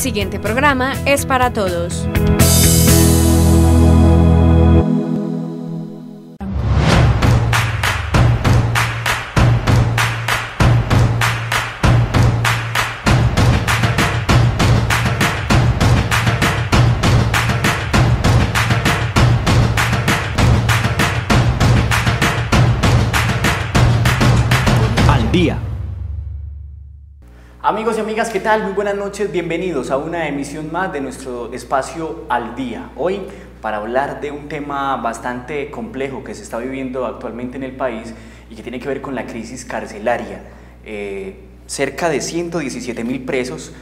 siguiente programa es para todos. Al día. Amigos y amigas, ¿qué tal? Muy buenas noches, bienvenidos a una emisión más de nuestro espacio Al Día. Hoy para hablar de un tema bastante complejo que se está viviendo actualmente en el país y que tiene que ver con la crisis carcelaria. Cerca de 117.000 presos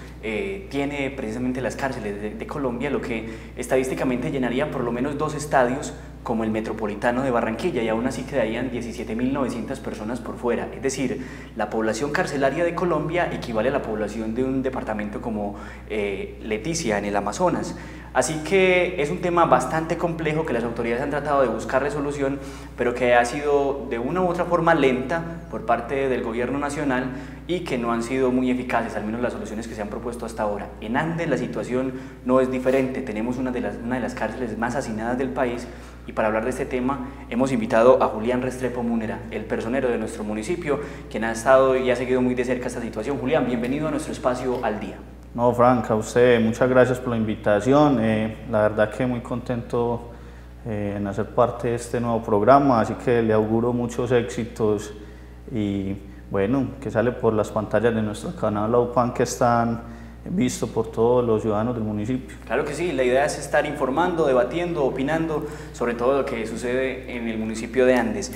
tiene precisamente las cárceles de Colombia, lo que estadísticamente llenaría por lo menos 2 estadios como el Metropolitano de Barranquilla, y aún así quedarían 17.900 personas por fuera. Es decir, la población carcelaria de Colombia equivale a la población de un departamento como Leticia en el Amazonas. Así que es un tema bastante complejo que las autoridades han tratado de buscar resolución, pero que ha sido de una u otra forma lenta por parte del gobierno nacional y que no han sido muy eficaces, al menos las soluciones que se han propuesto hasta ahora. En Andes la situación no es diferente, tenemos una de las cárceles más hacinadas del país, y para hablar de este tema hemos invitado a Julián Restrepo Múnera, el personero de nuestro municipio, quien ha estado y ha seguido muy de cerca esta situación. Julián, bienvenido a nuestro espacio Al Día. No, Frank, a usted muchas gracias por la invitación. La verdad que muy contento en hacer parte de este nuevo programa, así que le auguro muchos éxitos y bueno, que sale por las pantallas de nuestro canal La UPAN, que están vistos por todos los ciudadanos del municipio. Claro que sí, la idea es estar informando, debatiendo, opinando sobre todo lo que sucede en el municipio de Andes.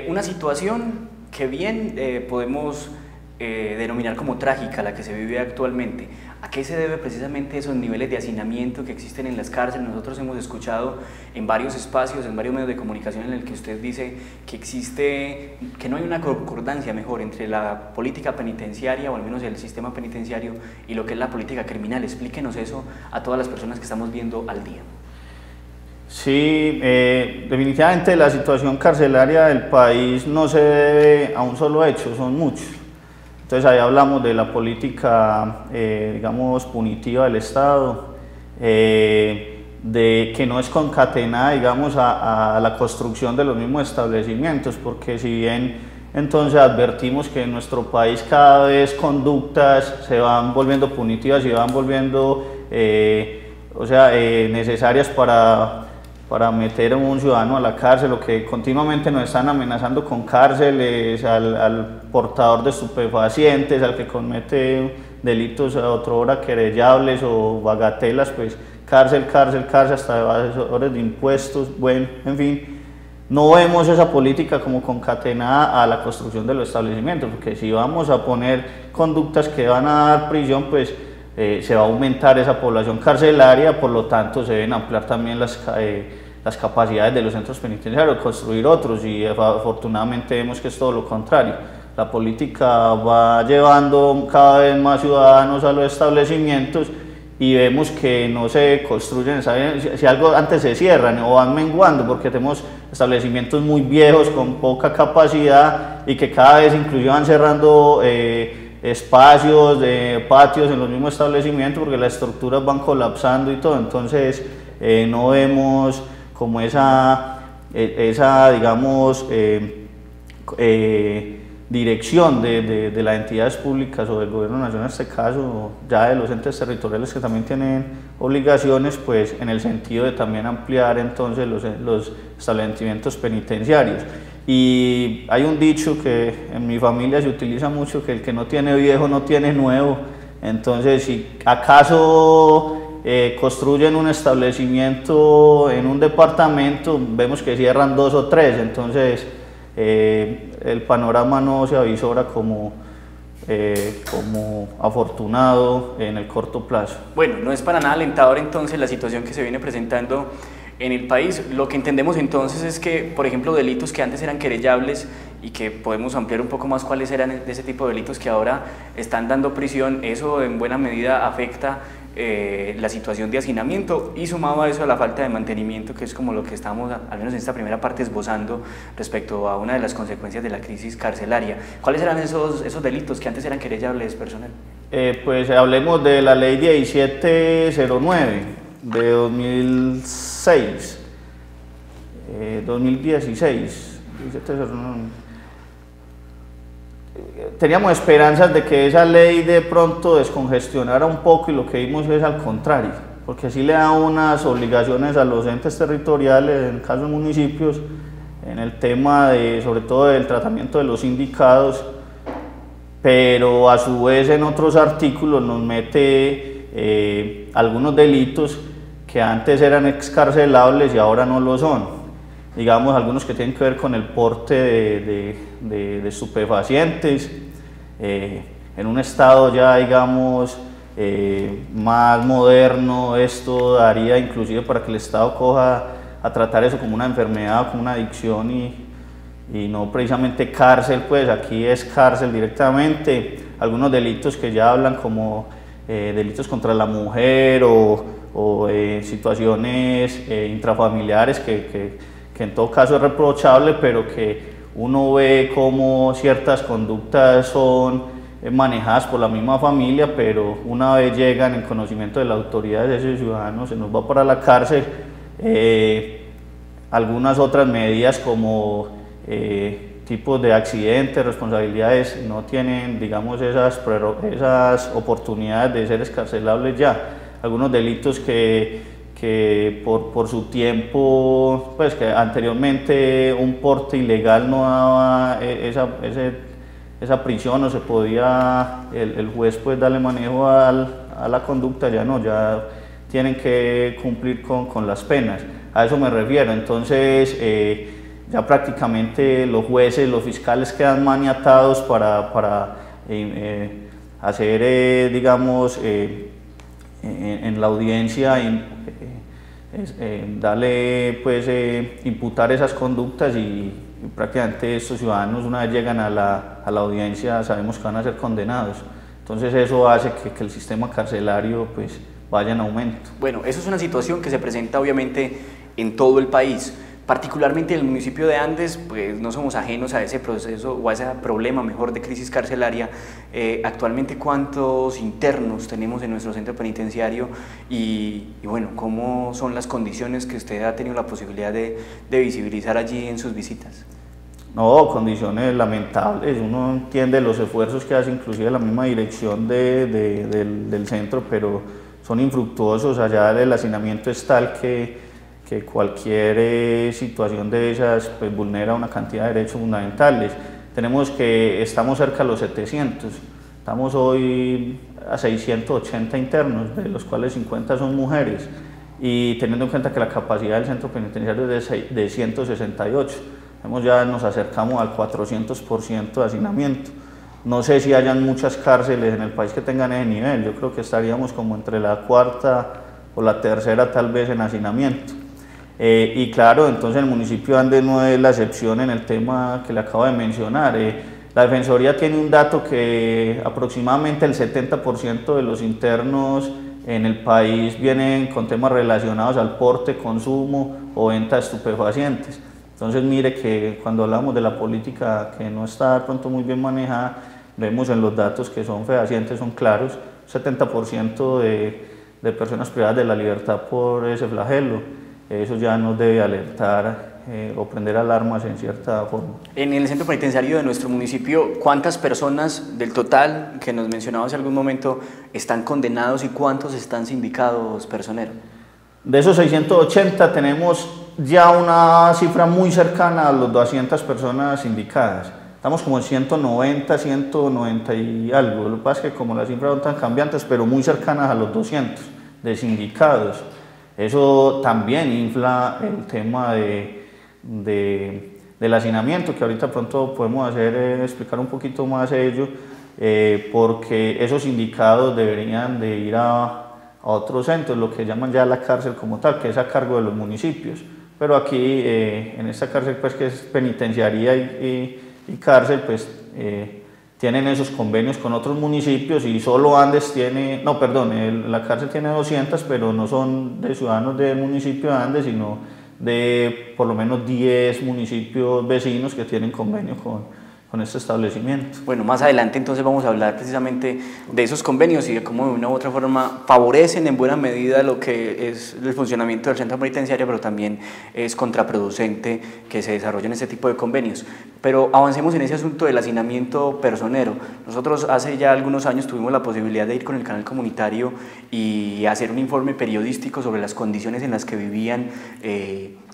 Una situación que bien podemos denominar como trágica, la que se vive actualmente. ¿A qué se debe precisamente esos niveles de hacinamiento que existen en las cárceles? Nosotros hemos escuchado en varios espacios, en varios medios de comunicación, en el que usted dice que no hay una concordancia mejor entre la política penitenciaria, o al menos el sistema penitenciario, y lo que es la política criminal. Explíquenos eso a todas las personas que estamos viendo Al Día. Sí, definitivamente la situación carcelaria del país no se debe a un solo hecho, son muchos. Entonces ahí hablamos de la política, digamos, punitiva del Estado, de que no es concatenada, digamos, a la construcción de los mismos establecimientos, porque si bien entonces advertimos que en nuestro país cada vez conductas se van volviendo punitivas y van volviendo, necesarias para meter a un ciudadano a la cárcel, o que continuamente nos están amenazando con cárceles al portador de estupefacientes, al que comete delitos a otra hora querellables o bagatelas, pues cárcel hasta evasores de impuestos. Bueno, en fin, no vemos esa política como concatenada a la construcción de los establecimientos, porque si vamos a poner conductas que van a dar prisión, pues se va a aumentar esa población carcelaria, por lo tanto se deben ampliar también las capacidades de los centros penitenciarios, construir otros, y afortunadamente vemos que es todo lo contrario. La política va llevando cada vez más ciudadanos a los establecimientos y vemos que no se construyen, si algo antes se cierran o van menguando, porque tenemos establecimientos muy viejos con poca capacidad y que cada vez inclusive van cerrando espacios de patios en los mismos establecimientos, porque las estructuras van colapsando y todo. Entonces no vemos como esa digamos, dirección de las entidades públicas o del gobierno nacional, en este caso ya de los entes territoriales, que también tienen obligaciones, pues en el sentido de también ampliar entonces los establecimientos penitenciarios. Y hay un dicho que en mi familia se utiliza mucho, que el que no tiene viejo no tiene nuevo. Entonces, si acaso construyen un establecimiento en un departamento, vemos que cierran 2 o 3, entonces el panorama no se avisora como afortunado en el corto plazo. Bueno, no es para nada alentador entonces la situación que se viene presentando en el país. Lo que entendemos entonces es que, por ejemplo, delitos que antes eran querellables y que podemos ampliar un poco más cuáles eran de ese tipo de delitos que ahora están dando prisión, eso en buena medida afecta la situación de hacinamiento, y sumado a eso a la falta de mantenimiento, que es como lo que estamos, al menos en esta primera parte, esbozando respecto a una de las consecuencias de la crisis carcelaria. ¿Cuáles eran esos delitos que antes eran querellables, personal? Pues hablemos de la ley 1709 de 2006, 2016, 1709. Teníamos esperanzas de que esa ley de pronto descongestionara un poco y lo que vimos es al contrario, porque así le da unas obligaciones a los entes territoriales, en el caso de municipios, en el tema de, sobre todo del tratamiento de los sindicados, pero a su vez en otros artículos nos mete algunos delitos que antes eran excarcelables y ahora no lo son. Digamos, algunos que tienen que ver con el porte de estupefacientes, en un estado ya, digamos, más moderno. Esto daría inclusive para que el Estado coja a tratar eso como una enfermedad, como una adicción y no precisamente cárcel, pues aquí es cárcel directamente. Algunos delitos que ya hablan como delitos contra la mujer o situaciones intrafamiliares que en todo caso es reprochable, pero que uno ve como ciertas conductas son manejadas por la misma familia, pero una vez llegan en conocimiento de la autoridad de ese ciudadano se nos va para la cárcel. Algunas otras medidas como tipos de accidentes, responsabilidades, no tienen, digamos, esas oportunidades de ser excarcelables ya. Algunos delitos que por su tiempo, pues que anteriormente un porte ilegal no daba esa prisión, o se podía el juez pues darle manejo a la conducta, ya no, ya tienen que cumplir con las penas. A eso me refiero. Entonces ya prácticamente los jueces, los fiscales quedan maniatados para hacer, digamos, en la audiencia, darle, pues, imputar esas conductas y prácticamente estos ciudadanos, una vez llegan a la audiencia, sabemos que van a ser condenados. Entonces eso hace que el sistema carcelario pues vaya en aumento. Bueno, eso es una situación que se presenta obviamente en todo el país. Particularmente en el municipio de Andes, pues no somos ajenos a ese proceso o a ese problema, mejor, de crisis carcelaria. Actualmente, ¿cuántos internos tenemos en nuestro centro penitenciario? Y bueno, ¿cómo son las condiciones que usted ha tenido la posibilidad de visibilizar allí en sus visitas? No, condiciones lamentables. Uno entiende los esfuerzos que hace inclusive la misma dirección del centro, pero son infructuosos. Allá el hacinamiento es tal que cualquier situación de esas pues vulnera una cantidad de derechos fundamentales. Estamos cerca de los 700, estamos hoy a 680 internos, de los cuales 50 son mujeres, y teniendo en cuenta que la capacidad del centro penitenciario es de 168, ya nos acercamos al 400% de hacinamiento. No sé si hayan muchas cárceles en el país que tengan ese nivel. Yo creo que estaríamos como entre la cuarta o la tercera tal vez en hacinamiento. Y claro, entonces el municipio de Andes no es la excepción en el tema que le acabo de mencionar. La Defensoría tiene un dato que aproximadamente el 70% de los internos en el país vienen con temas relacionados al porte, consumo o venta de estupefacientes. Entonces mire que cuando hablamos de la política que no está de pronto muy bien manejada, vemos en los datos que son fehacientes, son claros, 70% de personas privadas de la libertad por ese flagelo. Eso ya nos debe alertar o prender alarmas en cierta forma. En el centro penitenciario de nuestro municipio, ¿cuántas personas del total que nos mencionaba hace algún momento están condenados y cuántos están sindicados, personero? De esos 680 tenemos ya una cifra muy cercana a los 200 personas sindicadas. Estamos como en 190, 190 y algo. Lo que pasa es que como las cifras son tan cambiantes, pero muy cercanas a los 200 de sindicados. Eso también infla el tema del hacinamiento, que ahorita pronto podemos explicar un poquito más ello, porque esos sindicados deberían de ir a otros centros, lo que llaman ya la cárcel como tal, que es a cargo de los municipios. Pero aquí, en esta cárcel, pues, que es penitenciaría y cárcel, pues tienen esos convenios con otros municipios, y solo Andes tiene, no, perdón, la cárcel tiene 200, pero no son de ciudadanos del municipio de Andes, sino de por lo menos 10 municipios vecinos que tienen convenio con este establecimiento. Bueno, más adelante entonces vamos a hablar precisamente de esos convenios y de cómo de una u otra forma favorecen en buena medida lo que es el funcionamiento del centro penitenciario, pero también es contraproducente que se desarrollen este tipo de convenios. Pero avancemos en ese asunto del hacinamiento personero. Nosotros hace ya algunos años tuvimos la posibilidad de ir con el canal comunitario y hacer un informe periodístico sobre las condiciones en las que vivían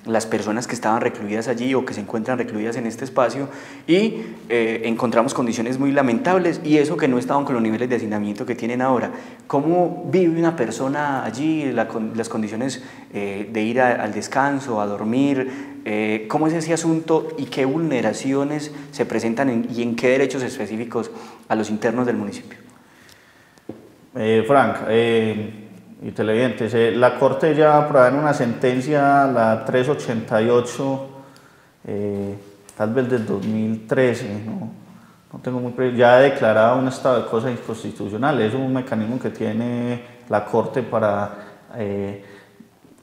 las personas que estaban recluidas allí o que se encuentran recluidas en este espacio, y encontramos condiciones muy lamentables, y eso que no estaban con los niveles de hacinamiento que tienen ahora. ¿Cómo vive una persona allí, las condiciones de ir al descanso, a dormir? ¿Cómo es ese asunto y qué vulneraciones se presentan y en qué derechos específicos a los internos del municipio? Frank, y televidentes, la Corte ya aprobó en una sentencia, la 388, tal vez del 2013, no tengo muy presente, ya ha declarado un estado de cosas inconstitucional. Es un mecanismo que tiene la Corte para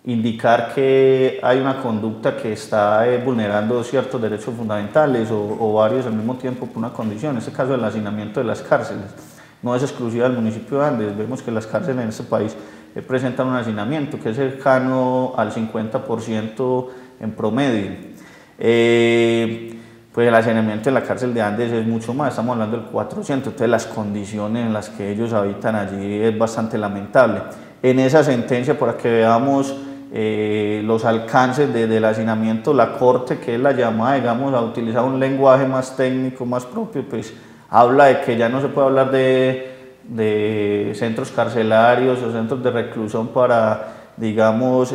indicar que hay una conducta que está vulnerando ciertos derechos fundamentales o varios al mismo tiempo por una condición. En este caso, el hacinamiento de las cárceles no es exclusiva del municipio de Andes. Vemos que las cárceles en este país presentan un hacinamiento que es cercano al 50% en promedio. Pues el hacinamiento en la cárcel de Andes es mucho más, estamos hablando del 400, entonces las condiciones en las que ellos habitan allí es bastante lamentable. En esa sentencia, para que veamos los alcances del hacinamiento, la Corte, que es la llamada, digamos, a utilizar un lenguaje más técnico, más propio, pues habla de que ya no se puede hablar de centros carcelarios o centros de reclusión para, digamos,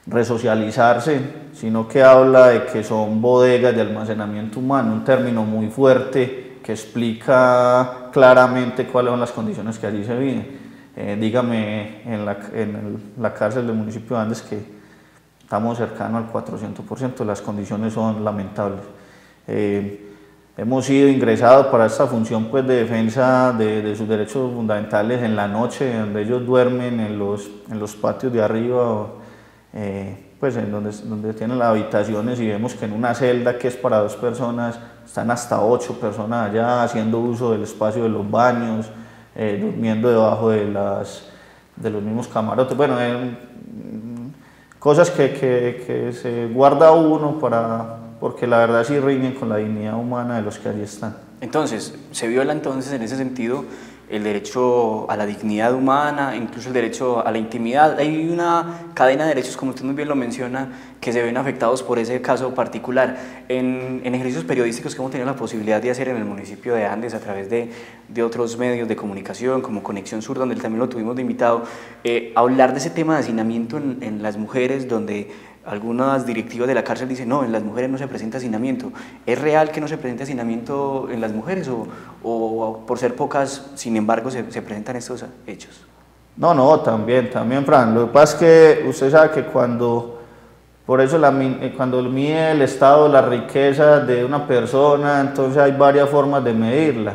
resocializarse, sino que habla de que son bodegas de almacenamiento humano, un término muy fuerte que explica claramente cuáles son las condiciones que allí se viven. Dígame, en la cárcel del municipio de Andes, que estamos cercanos al 400%, las condiciones son lamentables. Hemos sido ingresados para esta función, pues, de defensa de sus derechos fundamentales en la noche, donde ellos duermen en los patios de arriba, pues en donde tienen las habitaciones, y vemos que en una celda que es para 2 personas están hasta 8 personas allá haciendo uso del espacio de los baños, durmiendo debajo de los mismos camarotes. Bueno, cosas que se guarda uno porque la verdad sí riñen con la dignidad humana de los que allí están. Entonces, se viola entonces en ese sentido el derecho a la dignidad humana, incluso el derecho a la intimidad. Hay una cadena de derechos, como usted muy bien lo menciona, que se ven afectados por ese caso particular. En ejercicios periodísticos que hemos tenido la posibilidad de hacer en el municipio de Andes a través de otros medios de comunicación, como Conexión Sur, donde también lo tuvimos de invitado, hablar de ese tema de hacinamiento en las mujeres, donde algunas directivas de la cárcel dicen, no, en las mujeres no se presenta hacinamiento. ¿Es real que no se presenta hacinamiento en las mujeres o por ser pocas, sin embargo, se presentan estos hechos? No, también, Fran. Lo que pasa es que usted sabe que cuando mide el estado, la riqueza de una persona, entonces hay varias formas de medirla.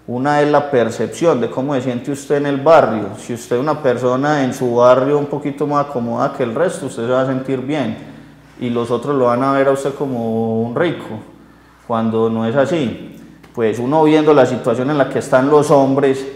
Una es la percepción de cómo se siente usted en el barrio. Si usted es una persona en su barrio un poquito más acomodada que el resto, usted se va a sentir bien y los otros lo van a ver a usted como un rico, cuando no es así. Pues uno viendo la situación en la que están los hombres,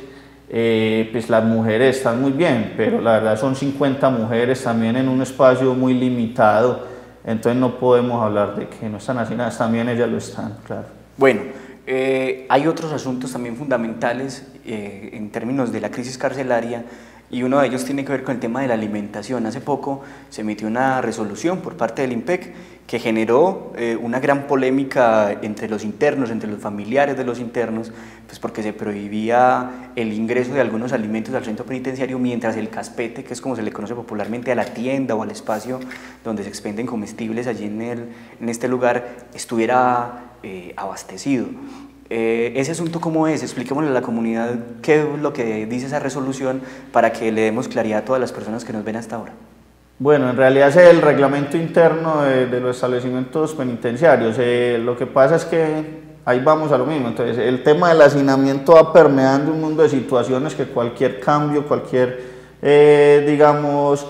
pues las mujeres están muy bien, pero la verdad son 50 mujeres también en un espacio muy limitado, entonces no podemos hablar de que no están hacinadas, también ellas lo están, claro. Bueno, hay otros asuntos también fundamentales en términos de la crisis carcelaria, y uno de ellos tiene que ver con el tema de la alimentación. Hace poco se emitió una resolución por parte del IMPEC que generó una gran polémica entre los internos, entre los familiares de los internos, pues porque se prohibía el ingreso de algunos alimentos al centro penitenciario, mientras el caspete, que es como se le conoce popularmente a la tienda o al espacio donde se expenden comestibles allí en este lugar, estuviera abastecido. Ese asunto, ¿cómo es? Expliquémosle a la comunidad qué es lo que dice esa resolución para que le demos claridad a todas las personas que nos ven hasta ahora. Bueno, en realidad es el reglamento interno de los establecimientos penitenciarios. Lo que pasa es que ahí vamos a lo mismo. Entonces, el tema del hacinamiento va permeando un mundo de situaciones que cualquier cambio, digamos,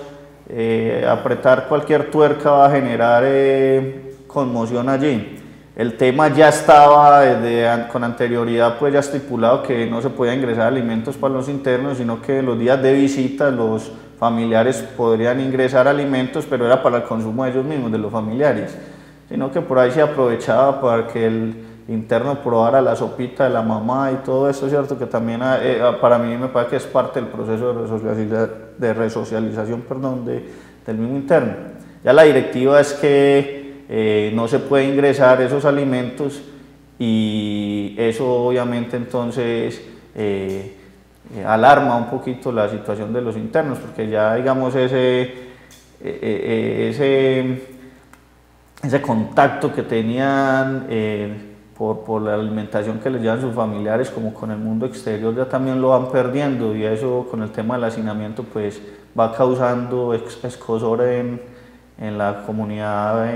apretar cualquier tuerca va a generar conmoción allí. el tema ya estaba con anterioridad, pues ya estipulado que no se podía ingresar alimentos para los internos, sino que los días de visita los familiares podrían ingresar alimentos, pero era para el consumo de ellos mismos, de los familiares, sino que por ahí se aprovechaba para que el interno probara la sopita de la mamá y todo eso, ¿cierto? Que también para mí me parece que es parte del proceso de resocialización, perdón, del mismo interno. Ya la directiva es que no se puede ingresar esos alimentos y eso obviamente entonces alarma un poquito la situación de los internos, porque ya digamos ese contacto que tenían por la alimentación que les llevan sus familiares como con el mundo exterior ya también lo van perdiendo, y eso con el tema del hacinamiento pues va causando escozor en la comunidad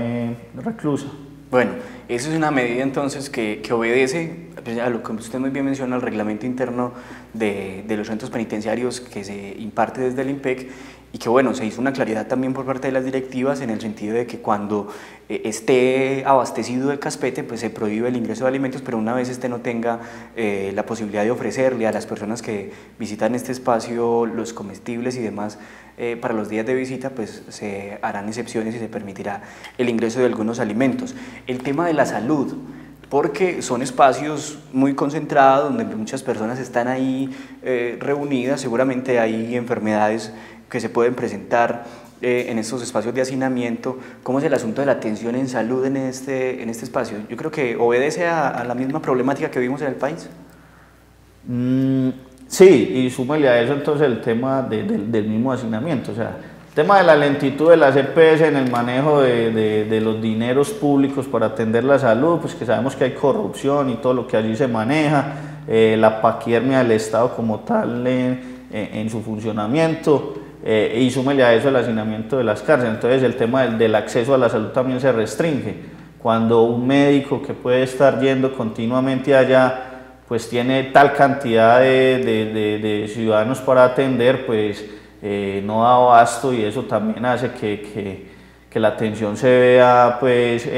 reclusa. Bueno, eso es una medida entonces que obedece a lo que usted muy bien menciona, al reglamento interno de los centros penitenciarios que se imparte desde el IMPEC, y que bueno, se hizo una claridad también por parte de las directivas en el sentido de que cuando esté abastecido el caspete pues se prohíbe el ingreso de alimentos, pero una vez este no tenga la posibilidad de ofrecerle a las personas que visitan este espacio los comestibles y demás para los días de visita, pues se harán excepciones y se permitirá el ingreso de algunos alimentos. El tema de la salud, porque son espacios muy concentrados donde muchas personas están ahí reunidas, seguramente hay enfermedades que se pueden presentar en estos espacios de hacinamiento. ¿Cómo es el asunto de la atención en salud en este espacio? Yo creo que obedece a la misma problemática que vivimos en el país. Sí, y súmale a eso entonces el tema del mismo hacinamiento, o sea, el tema de la lentitud de las EPS en el manejo de los dineros públicos para atender la salud, pues que sabemos que hay corrupción y todo lo que allí se maneja, la paquiermia del Estado como tal en su funcionamiento, y súmele a eso el hacinamiento de las cárceles. Entonces el tema del acceso a la salud también se restringe. Cuando un médico que puede estar yendo continuamente allá pues tiene tal cantidad de ciudadanos para atender, pues no da abasto, y eso también hace que la atención se vea, pues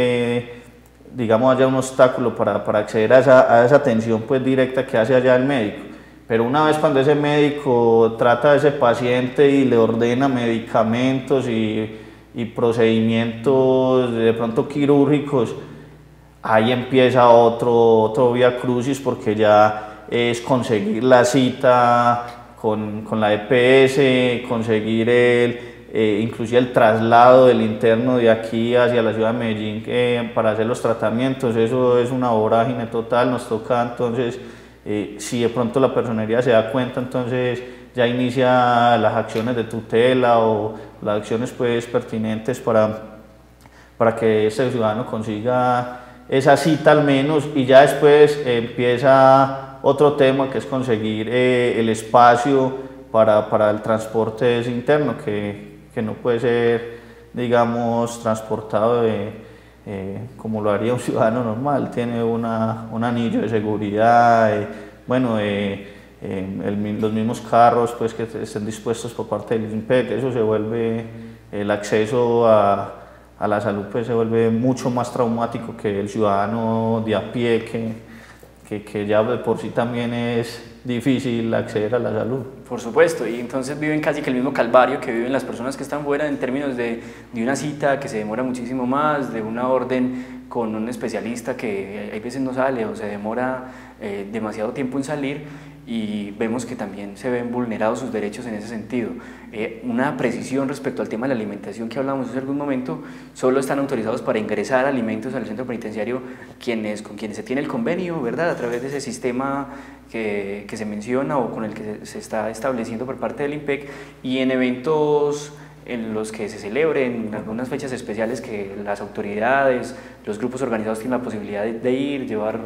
digamos haya un obstáculo para acceder a esa atención pues directa que hace allá el médico. Pero una vez cuando ese médico trata a ese paciente y le ordena medicamentos y procedimientos de pronto quirúrgicos, ahí empieza otro vía crucis, porque ya es conseguir la cita con la EPS, conseguir inclusive el traslado del interno de aquí hacia la ciudad de Medellín para hacer los tratamientos. Eso es una vorágine total. Nos toca entonces, si de pronto la personería se da cuenta, entonces ya inicia las acciones de tutela o las acciones pues pertinentes para que este ciudadano consiga esa cita al menos, y ya después empieza otro tema que es conseguir el espacio para el transporte interno, que no puede ser, digamos, transportado como lo haría un ciudadano normal. Tiene un anillo de seguridad, bueno, los mismos carros pues, que estén dispuestos por parte del INPEC. Eso se vuelve, el acceso a la salud pues se vuelve mucho más traumático que el ciudadano de a pie, que ya de por sí también es difícil acceder a la salud. Por supuesto, y entonces viven casi que el mismo calvario que viven las personas que están fuera en términos de una cita que se demora muchísimo más, de una orden con un especialista que hay veces no sale o se demora demasiado tiempo en salir, y vemos que también se ven vulnerados sus derechos en ese sentido. Una precisión respecto al tema de la alimentación que hablamos hace algún momento: solo están autorizados para ingresar alimentos al centro penitenciario con quienes se tiene el convenio, ¿verdad?, a través de ese sistema que se menciona o con el que se está estableciendo por parte del IMPEC, y en eventos en los que se celebren algunas fechas especiales que las autoridades, los grupos organizados tienen la posibilidad de ir, llevar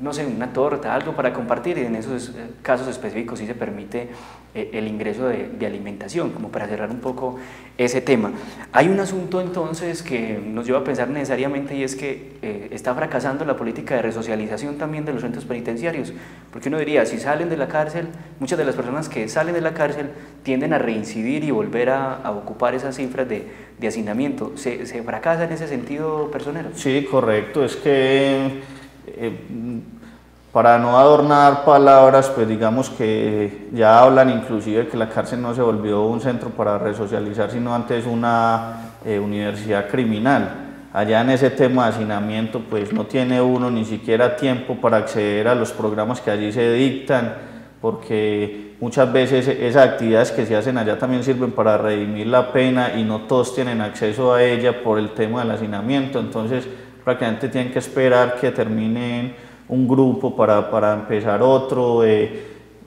no sé, una torta, algo para compartir, y en esos casos específicos sí se permite el ingreso de alimentación, como para cerrar un poco ese tema. Hay un asunto entonces que nos lleva a pensar necesariamente, y es que está fracasando la política de resocialización también de los centros penitenciarios, porque uno diría, si salen de la cárcel, muchas de las personas que salen de la cárcel tienden a reincidir y volver a ocupar esas cifras de hacinamiento. ¿Se fracasa en ese sentido, Personero? Sí, correcto, es que para no adornar palabras, pues digamos que ya hablan inclusive que la cárcel no se volvió un centro para resocializar, sino antes una universidad criminal. Allá en ese tema de hacinamiento, pues no tiene uno ni siquiera tiempo para acceder a los programas que allí se dictan, porque muchas veces esas actividades que se hacen allá también sirven para redimir la pena y no todos tienen acceso a ella por el tema del hacinamiento. Entonces prácticamente tienen que esperar que terminen un grupo para empezar otro.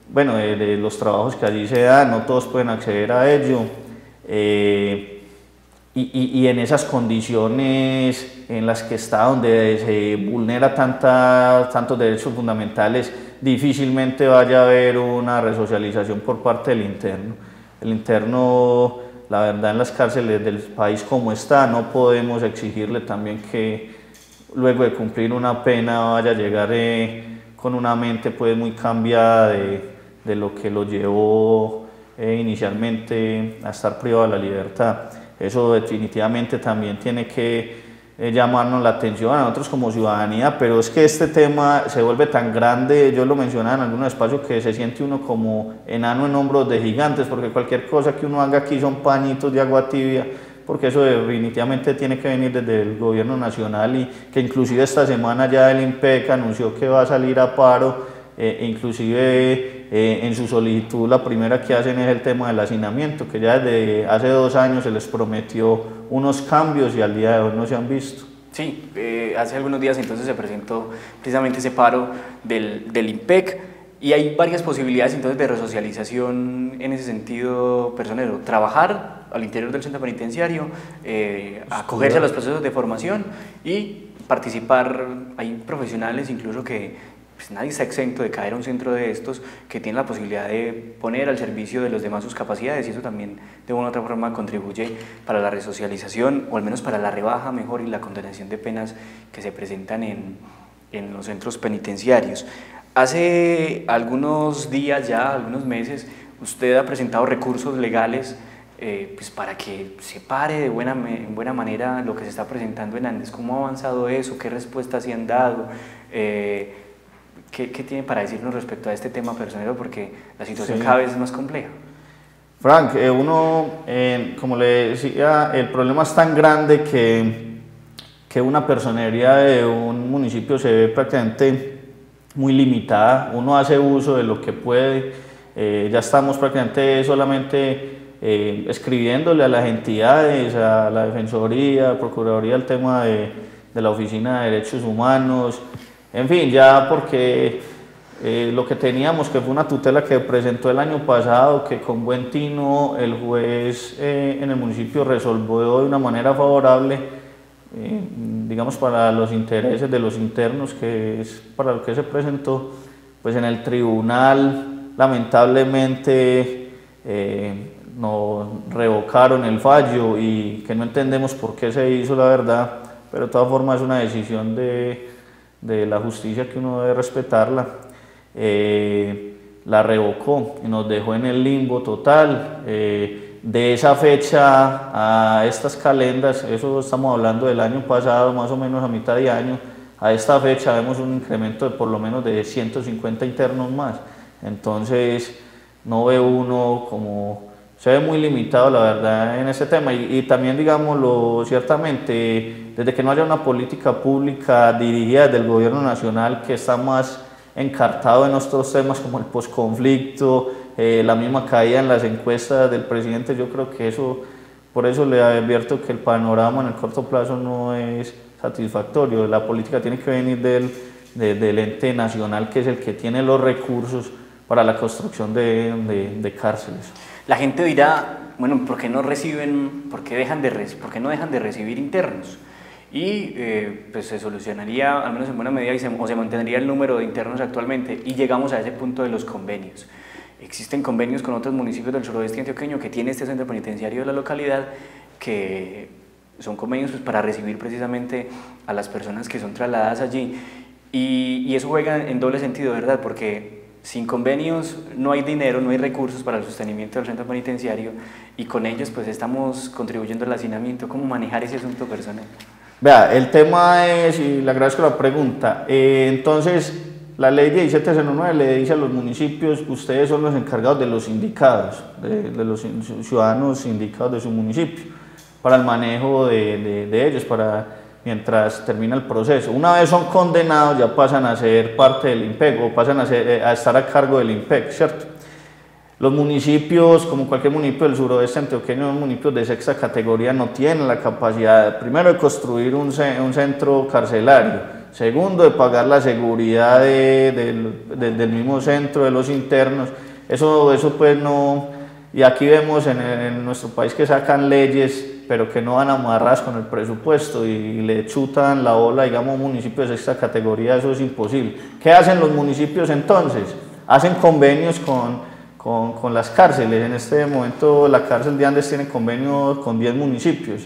Bueno, de los trabajos que allí se dan, no todos pueden acceder a ello. Y en esas condiciones en las que está, donde se vulnera tantos derechos fundamentales, difícilmente vaya a haber una resocialización por parte del interno. El interno, la verdad, en las cárceles del país como está, no podemos exigirle también que luego de cumplir una pena vaya a llegar con una mente pues muy cambiada de lo que lo llevó inicialmente a estar privado de la libertad. Eso definitivamente también tiene que llamarnos la atención a nosotros como ciudadanía, pero es que este tema se vuelve tan grande, yo lo mencionaba en algunos espacios, que se siente uno como enano en hombros de gigantes, porque cualquier cosa que uno haga aquí son pañitos de agua tibia, porque eso definitivamente tiene que venir desde el gobierno nacional, y que inclusive esta semana ya el IMPEC anunció que va a salir a paro, inclusive en su solicitud la primera que hacen es el tema del hacinamiento, que ya desde hace 2 años se les prometió unos cambios y al día de hoy no se han visto. Sí, hace algunos días entonces se presentó precisamente ese paro del IMPEC, y hay varias posibilidades entonces de resocialización en ese sentido, Personero. Trabajar al interior del centro penitenciario, acogerse a los procesos de formación y participar. Hay profesionales incluso que pues nadie está exento de caer a un centro de estos, que tiene la posibilidad de poner al servicio de los demás sus capacidades, y eso también de una u otra forma contribuye para la resocialización, o al menos para la rebaja mejor y la condonación de penas que se presentan en los centros penitenciarios. Hace algunos días ya, algunos meses, usted ha presentado recursos legales pues para que se pare en buena manera lo que se está presentando en Andes. ¿Cómo ha avanzado eso? ¿Qué respuestas se han dado? ¿Qué tiene para decirnos respecto a este tema, Personero? Porque la situación cada vez es más compleja. Frank, como le decía, el problema es tan grande que una personería de un municipio se ve prácticamente muy limitada. Uno hace uso de lo que puede. Ya estamos prácticamente solamente escribiéndole a las entidades, a la Defensoría, Procuraduría, el tema de la Oficina de Derechos Humanos, en fin, ya porque lo que teníamos, que fue una tutela que presentó el año pasado, que con buen tino el juez en el municipio resolvió de una manera favorable, digamos para los intereses de los internos, que es para lo que se presentó, pues en el tribunal lamentablemente nos revocaron el fallo, y que no entendemos por qué se hizo, la verdad, pero de todas formas es una decisión de la justicia que uno debe respetarla. La revocó y nos dejó en el limbo total. De esa fecha a estas calendas, eso estamos hablando del año pasado, más o menos a mitad de año, a esta fecha vemos un incremento de por lo menos de 150 internos más. Entonces no ve uno como... Se ve muy limitado, la verdad, en ese tema, y también, digámoslo, ciertamente, desde que no haya una política pública dirigida desde el gobierno nacional, que está más encartado en otros temas como el posconflicto, la misma caída en las encuestas del presidente, yo creo que eso, por eso le advierto que el panorama en el corto plazo no es satisfactorio. La política tiene que venir del ente nacional, que es el que tiene los recursos para la construcción de cárceles. La gente dirá, bueno, ¿por qué no dejan de recibir internos? y pues se solucionaría, al menos en buena medida, o se mantendría el número de internos actualmente, y llegamos a ese punto de los convenios. Existen convenios con otros municipios del suroeste antioqueño que tiene este centro penitenciario de la localidad, que son convenios pues, para recibir precisamente a las personas que son trasladadas allí, y eso juega en doble sentido, ¿verdad? Porque sin convenios no hay dinero, no hay recursos para el sostenimiento del centro penitenciario, y con ellos pues estamos contribuyendo al hacinamiento. ¿Cómo manejar ese asunto personal? Vea, el tema es, y le agradezco la pregunta, entonces la ley 1709 le dice a los municipios: ustedes son los encargados de los sindicados, de los ciudadanos sindicados de su municipio, para el manejo de ellos, mientras termina el proceso. Una vez son condenados, ya pasan a ser parte del IMPEC, o pasan a estar a cargo del IMPEC, ¿cierto? Los municipios, como cualquier municipio del suroeste antioqueño, los municipios de sexta categoría no tienen la capacidad, primero, de construir un centro carcelario, segundo, de pagar la seguridad del mismo centro, de los internos. Eso pues no, y aquí vemos en nuestro país que sacan leyes, pero que no van amarradas con el presupuesto, y le chutan la ola, digamos, a un municipio de sexta categoría. Eso es imposible. ¿Qué hacen los municipios entonces? Hacen convenios con las cárceles. En este momento la cárcel de Andes tiene convenios con 10 municipios,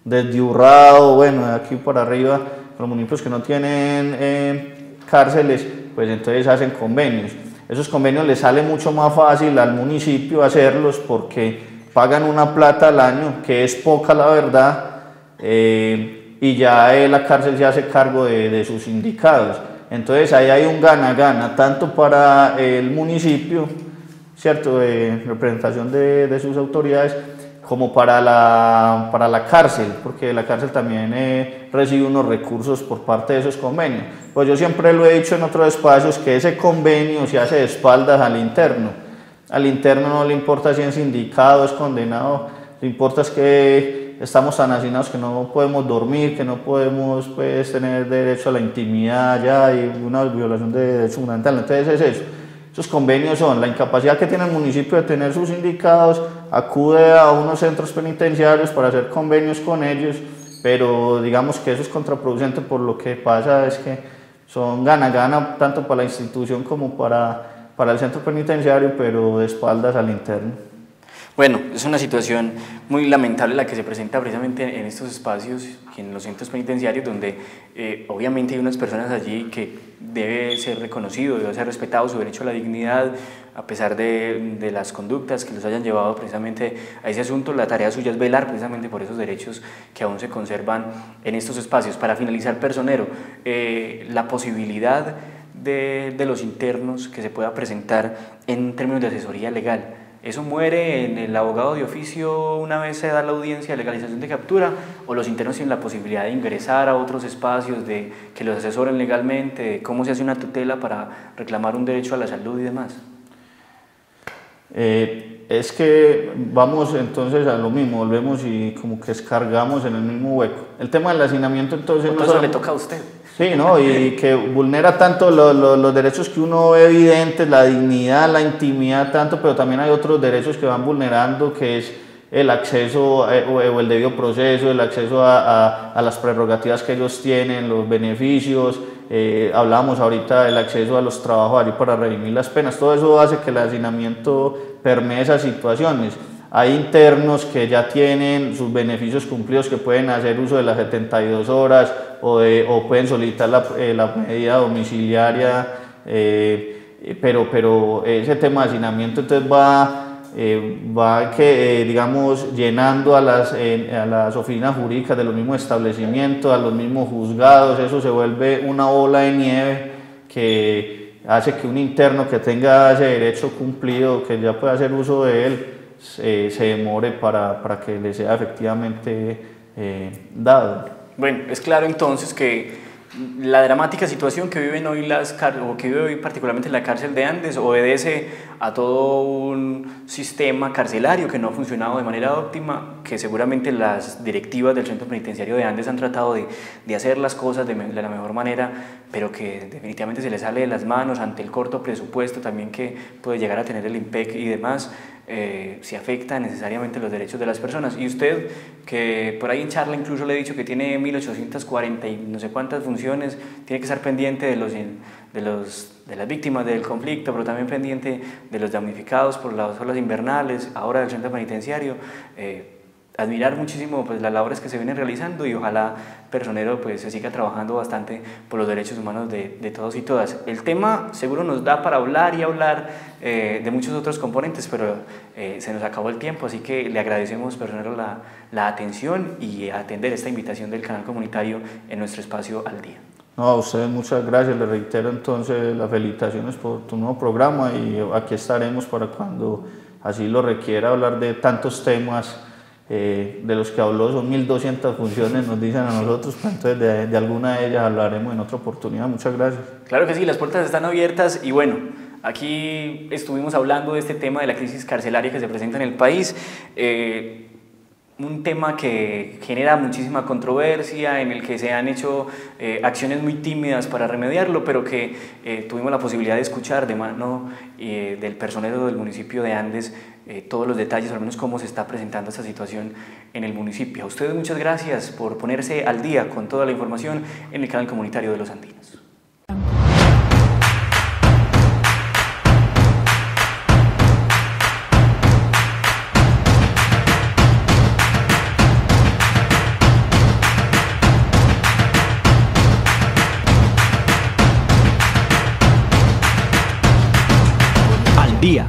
desde Urrao, bueno, de aquí para arriba, los municipios que no tienen cárceles, pues entonces hacen convenios. Esos convenios les sale mucho más fácil al municipio hacerlos, porque pagan una plata al año, que es poca la verdad, y ya la cárcel se hace cargo de sus sindicados. Entonces ahí hay un gana-gana, tanto para el municipio, ¿cierto?, de representación de sus autoridades, como para la cárcel, porque la cárcel también recibe unos recursos por parte de esos convenios. Pues yo siempre lo he dicho en otros espacios, que ese convenio se hace de espaldas al interno. Al interno no le importa si es sindicado, es condenado, le importa es que estamos tan hacinados que no podemos dormir, que no podemos pues, tener derecho a la intimidad, ya hay una violación de derechos fundamentales. Entonces es eso. Esos convenios son la incapacidad que tiene el municipio de tener sus sindicados, acude a unos centros penitenciarios para hacer convenios con ellos, pero digamos que eso es contraproducente, por lo que pasa es que son gana-gana tanto para la institución como para el centro penitenciario, pero de espaldas al interno. Bueno, es una situación muy lamentable la que se presenta precisamente en estos espacios, en los centros penitenciarios, donde obviamente hay unas personas allí que debe ser reconocido, debe ser respetado su derecho a la dignidad, a pesar de las conductas que los hayan llevado precisamente a ese asunto. La tarea suya es velar precisamente por esos derechos que aún se conservan en estos espacios. Para finalizar, personero, la posibilidad de los internos que se pueda presentar en términos de asesoría legal, ¿eso muere en el abogado de oficio una vez se da la audiencia de legalización de captura, o los internos tienen la posibilidad de ingresar a otros espacios, de que los asesoren legalmente, de cómo se hace una tutela para reclamar un derecho a la salud y demás? Es que vamos entonces a lo mismo, volvemos y como que escargamos en el mismo hueco. El tema del hacinamiento entonces... No solo le toca a usted. Sí, ¿no? Y que vulnera tanto los derechos que uno ve evidentes, la dignidad, la intimidad tanto, pero también hay otros derechos que van vulnerando, que es el acceso o el debido proceso, el acceso a las prerrogativas que ellos tienen, los beneficios. Hablábamos ahorita del acceso a los trabajos allí para redimir las penas. Todo eso hace que el hacinamiento permee esas situaciones. Hay internos que ya tienen sus beneficios cumplidos, que pueden hacer uso de las 72 horas o pueden solicitar la medida domiciliaria, pero ese tema de hacinamiento entonces va digamos, llenando a las oficinas jurídicas de los mismos establecimientos, a los mismos juzgados. Eso se vuelve una bola de nieve que hace que un interno que tenga ese derecho cumplido, que ya pueda hacer uso de él, se demore para que le sea efectivamente dado. Bueno, es claro entonces que la dramática situación que viven hoy o que vive hoy particularmente la cárcel de Andes obedece a todo un sistema carcelario que no ha funcionado de manera óptima, que seguramente las directivas del Centro Penitenciario de Andes han tratado de hacer las cosas de la mejor manera, pero que definitivamente se les sale de las manos ante el corto presupuesto también que puede llegar a tener el IMPEC y demás. Se afecta necesariamente los derechos de las personas. Y usted, que por ahí en charla incluso le he dicho que tiene 1840 y no sé cuántas funciones, tiene que estar pendiente de las víctimas del conflicto, pero también pendiente de los damnificados por las olas invernales, ahora del centro penitenciario. Admirar muchísimo pues las labores que se vienen realizando y ojalá Personero pues se siga trabajando bastante por los derechos humanos de todos y todas. El tema seguro nos da para hablar y hablar de muchos otros componentes, pero se nos acabó el tiempo, así que le agradecemos Personero la atención y atender esta invitación del canal comunitario en nuestro espacio Al Día. No, a ustedes muchas gracias, les reitero entonces las felicitaciones por tu nuevo programa y aquí estaremos para cuando así lo requiera hablar de tantos temas. De los que habló son 1200 funciones, nos dicen a nosotros, pues entonces de alguna de ellas hablaremos en otra oportunidad. Muchas gracias. Claro que sí, las puertas están abiertas y bueno, aquí estuvimos hablando de este tema de la crisis carcelaria que se presenta en el país, un tema que genera muchísima controversia, en el que se han hecho acciones muy tímidas para remediarlo, pero que tuvimos la posibilidad de escuchar de mano del personero del municipio de Andes todos los detalles, al menos cómo se está presentando esta situación en el municipio. A ustedes muchas gracias por ponerse al día con toda la información en el canal comunitario de Los Andinos. Al Día.